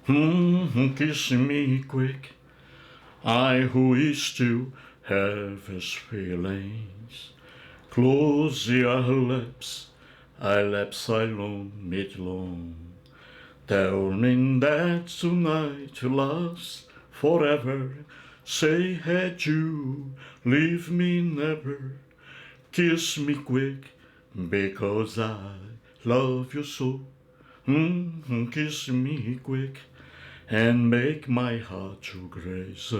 Kiss me quick, I who still have his feelings. Close your lips, I lips alone made long. Tell me that tonight lasts forever. Say had you leave me never. Kiss me quick, because I love you so. Kiss me quick, and make my heart to grace.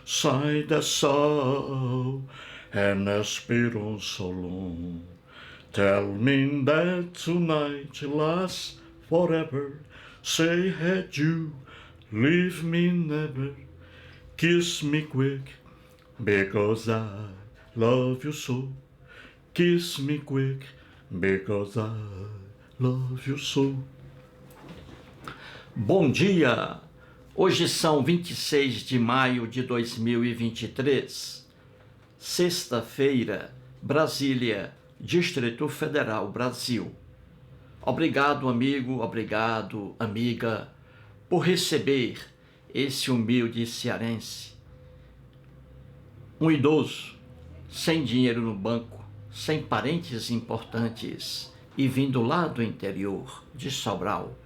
Sigh the soul, and aspire on so long. Tell me that tonight lasts forever. Say had you leave me never. Kiss me quick, because I love you so. Kiss me quick, because I love you so. Bom dia! Hoje são 26 de maio de 2023, sexta-feira, Brasília, Distrito Federal, Brasil. Obrigado, amigo, obrigado, amiga, por receber esse humilde cearense, um idoso, sem dinheiro no banco, sem parentes importantes e vindo lá do interior de Sobral,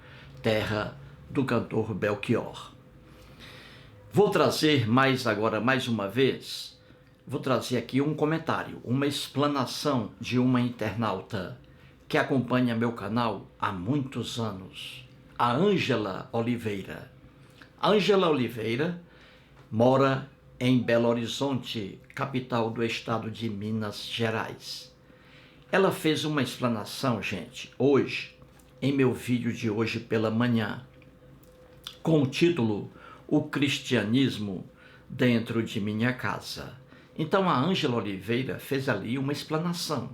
terra do cantor Belchior. Vou trazer mais uma vez, vou trazer aqui um comentário, uma explanação de uma internauta que acompanha meu canal há muitos anos, a Ângela Oliveira. A Ângela Oliveira mora em Belo Horizonte, capital do estado de Minas Gerais. Ela fez uma explanação, gente, hoje, em meu vídeo de hoje pela manhã, com o título O Cristianismo Dentro de Minha Casa. Então a Ângela Oliveira fez ali uma explanação,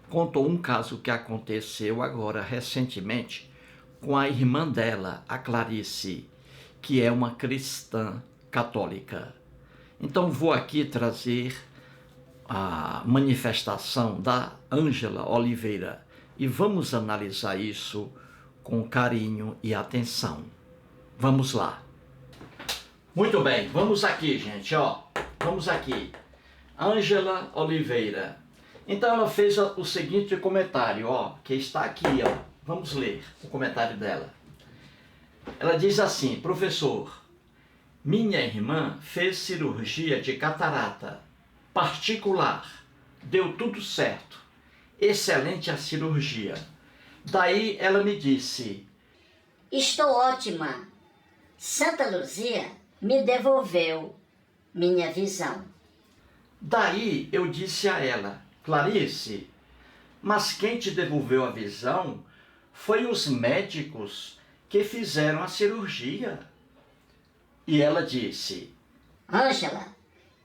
contou um caso que aconteceu agora recentemente com a irmã dela, a Clarice, que é uma cristã católica. Então vou aqui trazer a manifestação da Ângela Oliveira e vamos analisar isso com carinho e atenção. Vamos lá. Muito bem, vamos aqui, gente, ó. Vamos aqui. Ângela Oliveira. Então ela fez o seguinte comentário, ó, que está aqui, ó. Vamos ler o comentário dela. Ela diz assim: professor, minha irmã fez cirurgia de catarata particular, deu tudo certo, excelente a cirurgia. Daí ela me disse: estou ótima, Santa Luzia me devolveu minha visão. Daí eu disse a ela: Clarice, mas quem te devolveu a visão foi os médicos que fizeram a cirurgia. E ela disse: Ângela,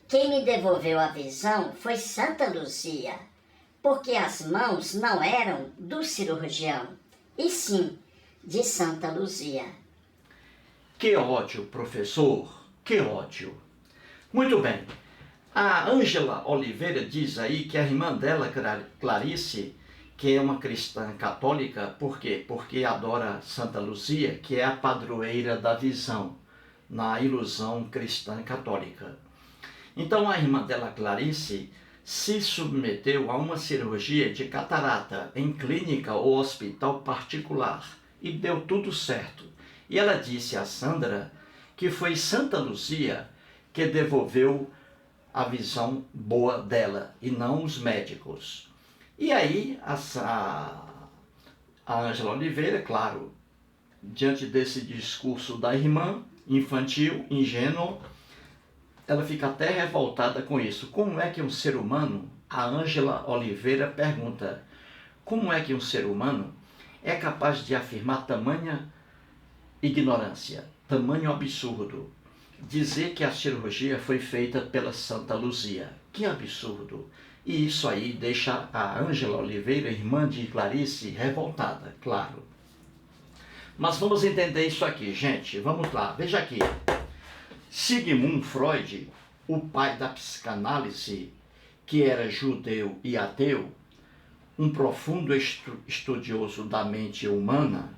quem me devolveu a visão foi Santa Luzia, porque as mãos não eram do cirurgião, e sim de Santa Luzia. Que ódio, professor, que ódio. Muito bem, a Ângela Oliveira diz aí que a irmã dela, Clarice, que é uma cristã católica, por quê? Porque adora Santa Luzia, que é a padroeira da visão, na ilusão cristã católica. Então a irmã dela, Clarice, se submeteu a uma cirurgia de catarata em clínica ou hospital particular e deu tudo certo. E ela disse a Sandra que foi Santa Luzia que devolveu a visão boa dela e não os médicos. E aí a Ângela Oliveira, claro, diante desse discurso da irmã, infantil, ingênuo, ela fica até revoltada com isso. Como é que um ser humano, a Ângela Oliveira pergunta, como é que um ser humano é capaz de afirmar tamanha ignorância, tamanho absurdo, dizer que a cirurgia foi feita pela Santa Luzia? Que absurdo! E isso aí deixa a Ângela Oliveira, irmã de Clarice, revoltada, claro. Mas vamos entender isso aqui, gente. Vamos lá, veja aqui. Sigmund Freud, o pai da psicanálise, que era judeu e ateu, um profundo estudioso da mente humana,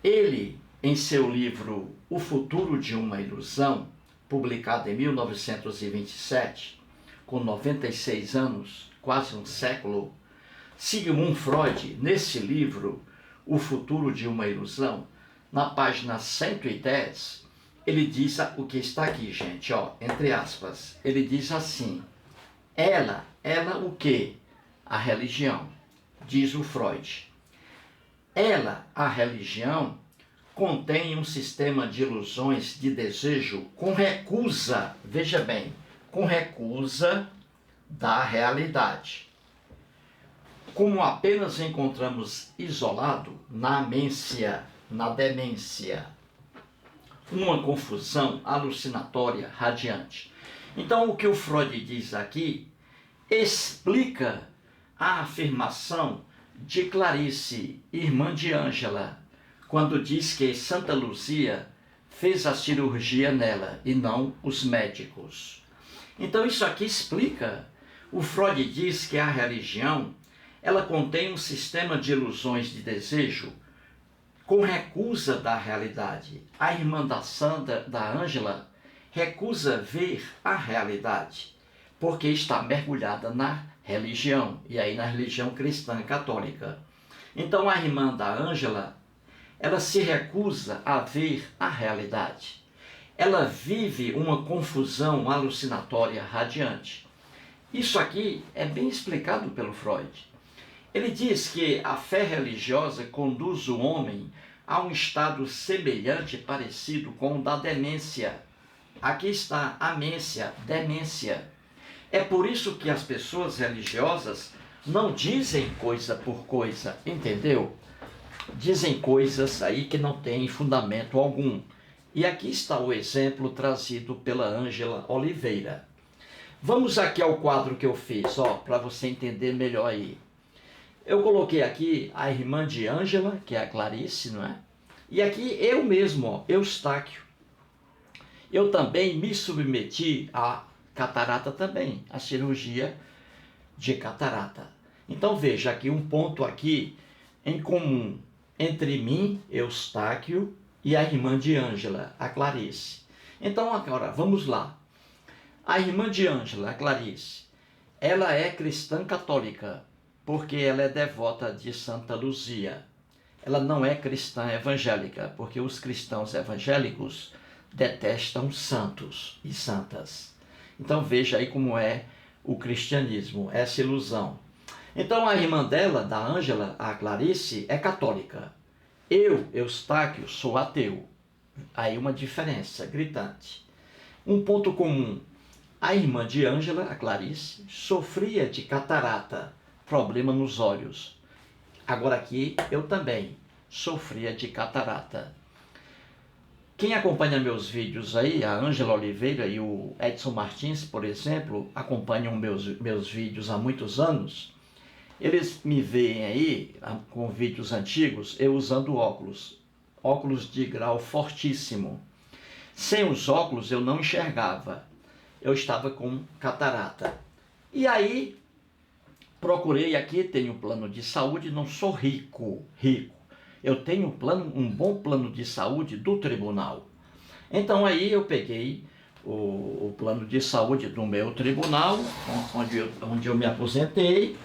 ele em seu livro O Futuro de uma Ilusão, publicado em 1927, com 96 anos, quase um século, Sigmund Freud, nesse livro, O Futuro de uma Ilusão, na página 110, ele diz o que está aqui, gente, ó, entre aspas, ele diz assim: ela o quê? A religião, diz o Freud. Ela, a religião, contém um sistema de ilusões de desejo com recusa, veja bem, com recusa da realidade. Como apenas encontramos isolado na amência, na demência, uma confusão alucinatória radiante. Então, o que o Freud diz aqui explica a afirmação de Clarice, irmã de Ângela, quando diz que Santa Luzia fez a cirurgia nela e não os médicos. Então isso aqui explica, o Freud diz que a religião, ela contém um sistema de ilusões de desejo com recusa da realidade. A irmã da Santa, da Ângela, recusa ver a realidade, porque está mergulhada na religião, e aí na religião cristã católica. Então a irmã da Ângela, ela se recusa a ver a realidade. Ela vive uma confusão alucinatória radiante. Isso aqui é bem explicado pelo Freud. Ele diz que a fé religiosa conduz o homem a um estado semelhante, parecido com o da demência. Aqui está, amência, demência. É por isso que as pessoas religiosas não dizem coisa por coisa, entendeu? Dizem coisas aí que não têm fundamento algum. E aqui está o exemplo trazido pela Ângela Oliveira. Vamos aqui ao quadro que eu fiz, ó, para você entender melhor aí. Eu coloquei aqui a irmã de Ângela, que é a Clarice, não é? E aqui eu mesmo, ó, Eustáquio. Eu também me submeti a catarata também, a cirurgia de catarata. Então veja aqui um ponto aqui em comum entre mim, Eustáquio, e a irmã de Ângela, a Clarice. Então agora, vamos lá. A irmã de Ângela, a Clarice, ela é cristã católica, porque ela é devota de Santa Luzia. Ela não é cristã evangélica, porque os cristãos evangélicos detestam santos e santas. Então veja aí como é o cristianismo, essa ilusão. Então a irmã dela, da Ângela, a Clarice, é católica. Eu, Eustáquio, sou ateu. Aí uma diferença gritante. Um ponto comum. A irmã de Ângela, a Clarice, sofria de catarata, problema nos olhos. Agora aqui eu também sofria de catarata. Quem acompanha meus vídeos aí, a Ângela Oliveira e o Edson Martins, por exemplo, acompanham meus vídeos há muitos anos. Eles me veem aí, com vídeos antigos, eu usando óculos de grau fortíssimo. Sem os óculos eu não enxergava, eu estava com catarata. E aí, procurei aqui, tenho um plano de saúde, não sou rico. Eu tenho um bom plano de saúde do tribunal. Então aí eu peguei o plano de saúde do meu tribunal, onde eu me aposentei,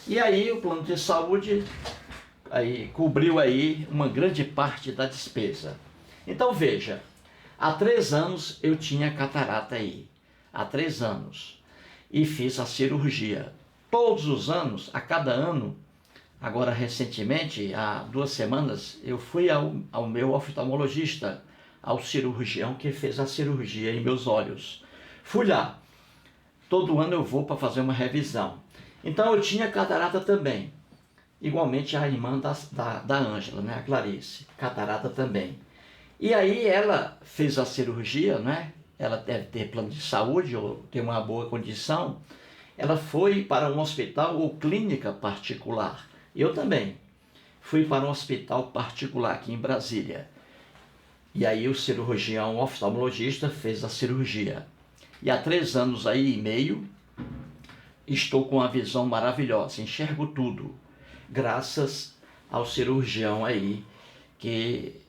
e aí o plano de saúde aí cobriu aí uma grande parte da despesa. Então veja, há 3 anos eu tinha catarata aí, há 3 anos, e fiz a cirurgia. Todos os anos, a cada ano, agora recentemente, há 2 semanas, eu fui ao meu oftalmologista, ao cirurgião que fez a cirurgia em meus olhos. Fui lá, todo ano eu vou para fazer uma revisão. Então eu tinha catarata também, igualmente a irmã da Ângela, né, a Clarice, catarata também. E aí ela fez a cirurgia, né? Ela deve ter plano de saúde ou ter uma boa condição. Ela foi para um hospital ou clínica particular. Eu também fui para um hospital particular aqui em Brasília. E aí o cirurgião oftalmologista fez a cirurgia. E há 3 anos aí e meio, estou com uma visão maravilhosa, enxergo tudo, graças ao cirurgião aí que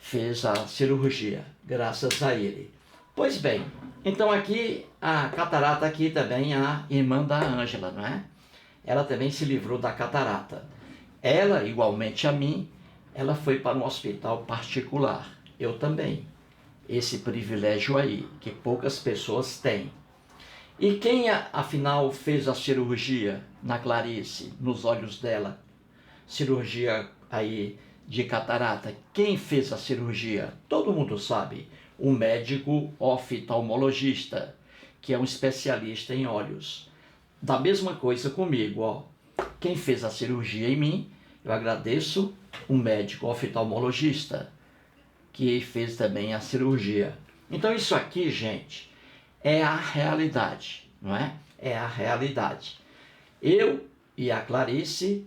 fez a cirurgia, graças a ele. Pois bem, então aqui a catarata, aqui também a irmã da Ângela, não é? Ela também se livrou da catarata. Ela, igualmente a mim, ela foi para um hospital particular. Eu também. Esse privilégio aí, que poucas pessoas têm. E quem, afinal, fez a cirurgia na Clarice, nos olhos dela? Cirurgia aí de catarata. Quem fez a cirurgia? Todo mundo sabe. O médico oftalmologista, que é um especialista em olhos. Da mesma coisa comigo, ó. Quem fez a cirurgia em mim, eu agradeço o médico oftalmologista, que fez também a cirurgia. Então isso aqui, gente, é a realidade, não é? É a realidade. Eu e a Clarice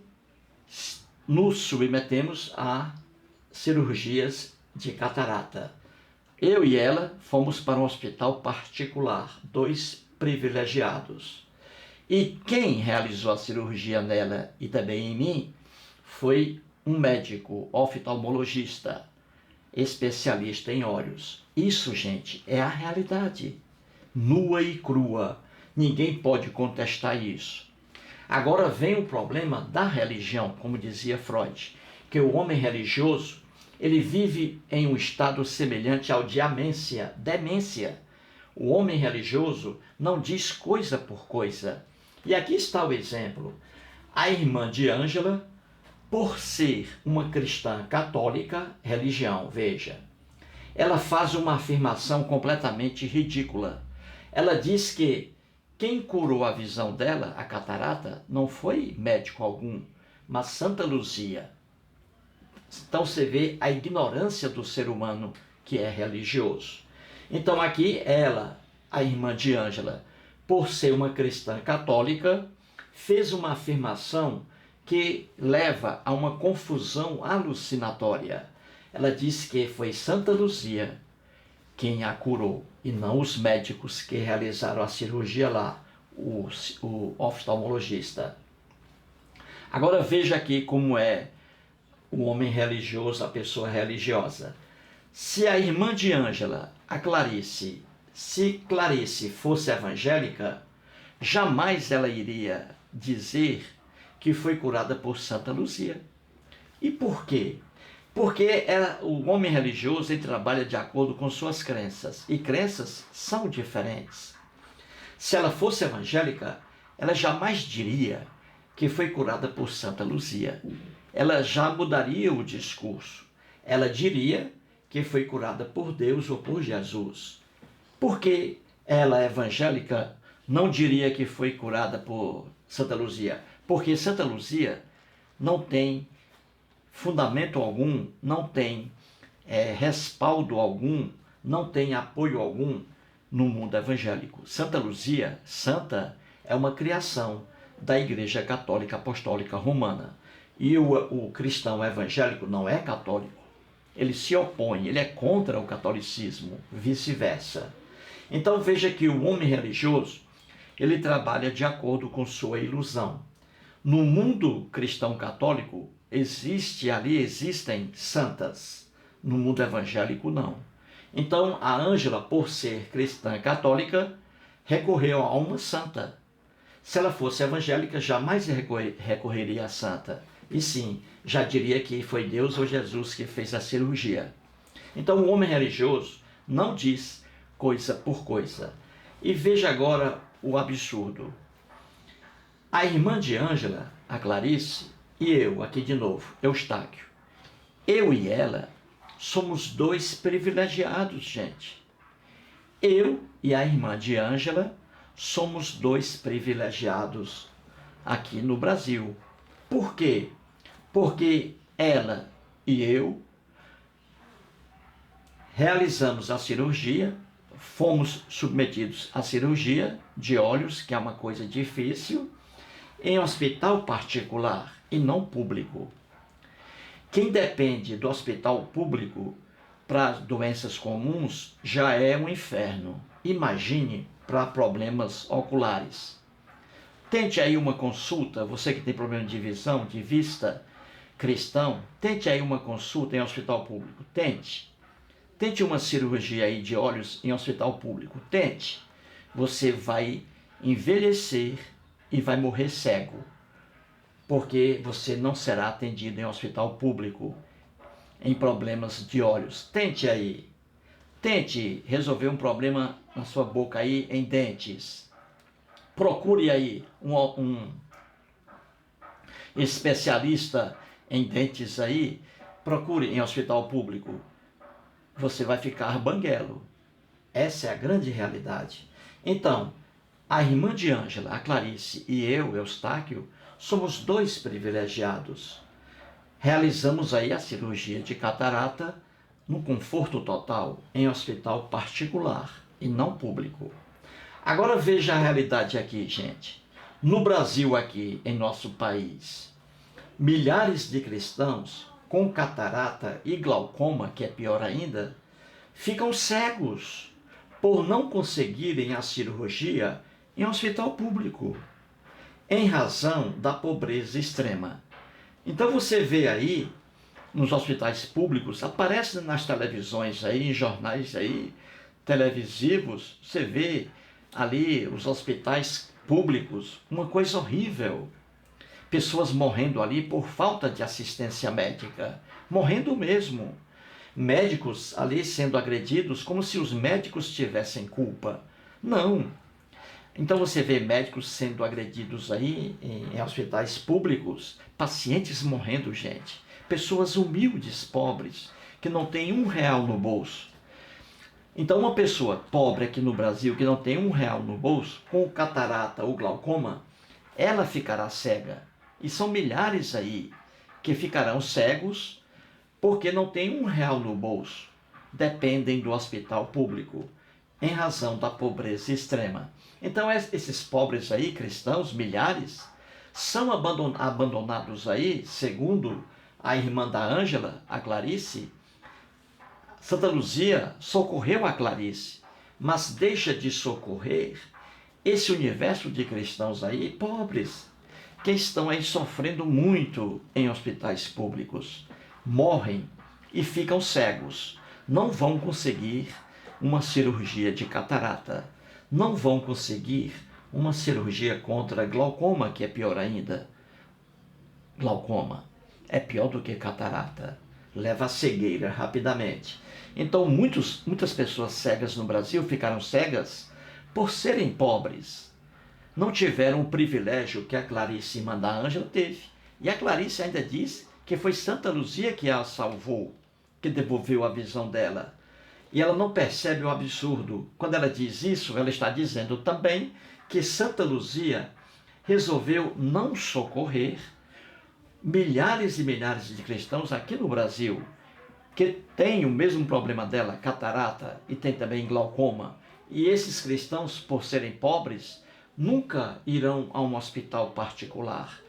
nos submetemos a cirurgias de catarata. Eu e ela fomos para um hospital particular, 2 privilegiados. E quem realizou a cirurgia nela e também em mim foi um médico oftalmologista, especialista em olhos. Isso, gente, é a realidade, nua e crua. Ninguém pode contestar isso. Agora vem o problema da religião, como dizia Freud, que o homem religioso, ele vive em um estado semelhante ao de demência. O homem religioso não diz coisa por coisa. E aqui está o exemplo. A irmã de Ângela, por ser uma cristã católica, religião, veja, ela faz uma afirmação completamente ridícula. Ela diz que quem curou a visão dela, a catarata, não foi médico algum, mas Santa Luzia. Então você vê a ignorância do ser humano que é religioso. Então aqui ela, a irmã de Ângela, por ser uma cristã católica, fez uma afirmação que leva a uma confusão alucinatória. Ela disse que foi Santa Luzia quem a curou e não os médicos que realizaram a cirurgia lá, o oftalmologista. Agora veja aqui como é o homem religioso, a pessoa religiosa. Se a irmã de Ângela, a Clarice, se Clarice fosse evangélica, jamais ela iria dizer que foi curada por Santa Luzia. E por quê? Porque o homem religioso ele trabalha de acordo com suas crenças, e crenças são diferentes. Se ela fosse evangélica, ela jamais diria que foi curada por Santa Luzia. Ela já mudaria o discurso. Ela diria que foi curada por Deus ou por Jesus. Por que ela, evangélica, não diria que foi curada por Santa Luzia? Porque Santa Luzia não tem fundamento algum, não tem respaldo algum, não tem apoio algum no mundo evangélico. Santa Luzia, santa, é uma criação da Igreja Católica Apostólica Romana. E o cristão evangélico não é católico. Ele se opõe, ele é contra o catolicismo, vice-versa. Então veja que o homem religioso, ele trabalha de acordo com sua ilusão. No mundo cristão católico, existem santas. No mundo evangélico, não. Então, a Ângela, por ser cristã católica, recorreu a uma santa. Se ela fosse evangélica, jamais recorreria a santa. E sim, já diria que foi Deus ou Jesus que fez a cirurgia. Então, o homem religioso não diz coisa por coisa. E veja agora o absurdo. A irmã de Ângela, a Clarice, e eu, aqui de novo, Eustáquio. Eu e ela somos 2 privilegiados, gente. Eu e a irmã de Ângela somos 2 privilegiados aqui no Brasil. Por quê? Porque ela e eu realizamos a cirurgia, fomos submetidos à cirurgia de olhos, que é uma coisa difícil, em hospital particular e não público. Quem depende do hospital público para doenças comuns já é um inferno. Imagine para problemas oculares. Tente aí uma consulta, você que tem problema de visão, de vista, cristão, tente aí uma consulta em hospital público. Tente. Tente uma cirurgia aí de olhos em hospital público. Tente. Você vai envelhecer e vai morrer cego, porque você não será atendido em hospital público em problemas de olhos. Tente aí. Tente resolver um problema na sua boca aí em dentes. Procure aí um especialista em dentes aí. Procure em hospital público. Você vai ficar banguelo. Essa é a grande realidade. Então, a irmã de Ângela, a Clarice, e eu, Eustáquio, somos dois privilegiados. Realizamos aí a cirurgia de catarata no conforto total, em hospital particular e não público. Agora veja a realidade aqui, gente. No Brasil aqui, em nosso país, milhares de cristãos com catarata e glaucoma, que é pior ainda, ficam cegos por não conseguirem a cirurgia em hospital público, em razão da pobreza extrema. Então você vê aí, nos hospitais públicos, aparece nas televisões aí, em jornais aí, televisivos, você vê ali os hospitais públicos, uma coisa horrível. Pessoas morrendo ali por falta de assistência médica, morrendo mesmo. Médicos ali sendo agredidos como se os médicos tivessem culpa. Não. Então você vê médicos sendo agredidos aí em hospitais públicos, pacientes morrendo, gente. Pessoas humildes, pobres, que não têm R$ 1 no bolso. Então uma pessoa pobre aqui no Brasil, que não tem R$ 1 no bolso, com catarata ou glaucoma, ela ficará cega. E são milhares aí que ficarão cegos porque não tem R$ 1 no bolso. Dependem do hospital público, em razão da pobreza extrema. Então esses pobres aí, cristãos, milhares, são abandonados aí, segundo a irmã da Ângela, a Clarice. Santa Luzia socorreu a Clarice, mas deixa de socorrer esse universo de cristãos aí, pobres, que estão aí sofrendo muito em hospitais públicos. Morrem e ficam cegos. Não vão conseguir uma cirurgia de catarata. Não vão conseguir uma cirurgia contra glaucoma, que é pior ainda. Glaucoma é pior do que catarata. Leva à cegueira rapidamente. Então muitas pessoas cegas no Brasil ficaram cegas por serem pobres. Não tiveram o privilégio que a Clarice, irmã da Ângela, teve. E a Clarice ainda diz que foi Santa Luzia que a salvou, que devolveu a visão dela. E ela não percebe o absurdo. Quando ela diz isso, ela está dizendo também que Santa Luzia resolveu não socorrer milhares e milhares de cristãos aqui no Brasil, que têm o mesmo problema dela, catarata, e tem também glaucoma. E esses cristãos, por serem pobres, nunca irão a um hospital particular.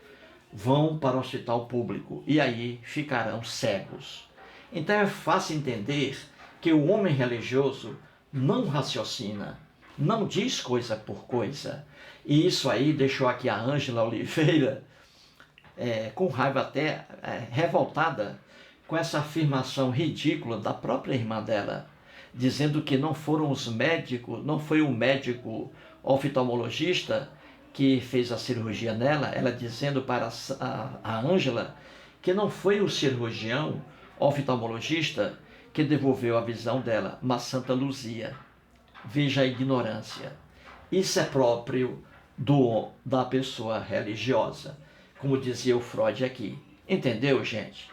Vão para o hospital público e aí ficarão cegos. Então é fácil entender que o homem religioso não raciocina, não diz coisa por coisa. E isso aí deixou aqui a Ângela Oliveira com raiva, até revoltada com essa afirmação ridícula da própria irmã dela, dizendo que não foram os médicos, não foi o médico oftalmologista que fez a cirurgia nela, ela dizendo para a Ângela que não foi o cirurgião oftalmologista que devolveu a visão dela, mas Santa Luzia. Veja a ignorância. Isso é próprio da pessoa religiosa, como dizia o Freud aqui. Entendeu, gente?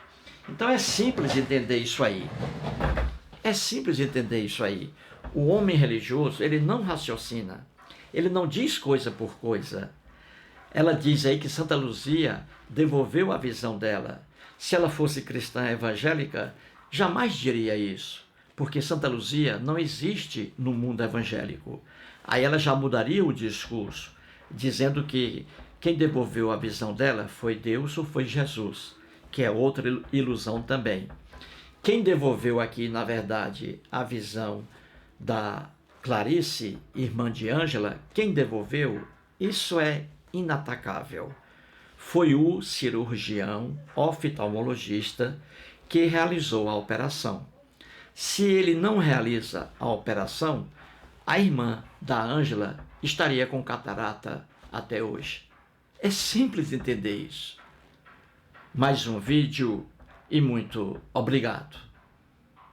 Então é simples entender isso aí. É simples entender isso aí. O homem religioso, ele não raciocina. Ele não diz coisa por coisa. Ela diz aí que Santa Luzia devolveu a visão dela. Se ela fosse cristã evangélica, jamais diria isso, porque Santa Luzia não existe no mundo evangélico. Aí ela já mudaria o discurso, dizendo que quem devolveu a visão dela foi Deus ou foi Jesus, que é outra ilusão também. Quem devolveu aqui, na verdade, a visão da Clarice, irmã de Ângela, quem devolveu, isso é inatacável. Foi o cirurgião oftalmologista que realizou a operação. Se ele não realiza a operação, a irmã da Ângela estaria com catarata até hoje. É simples entender isso. Mais um vídeo e muito obrigado.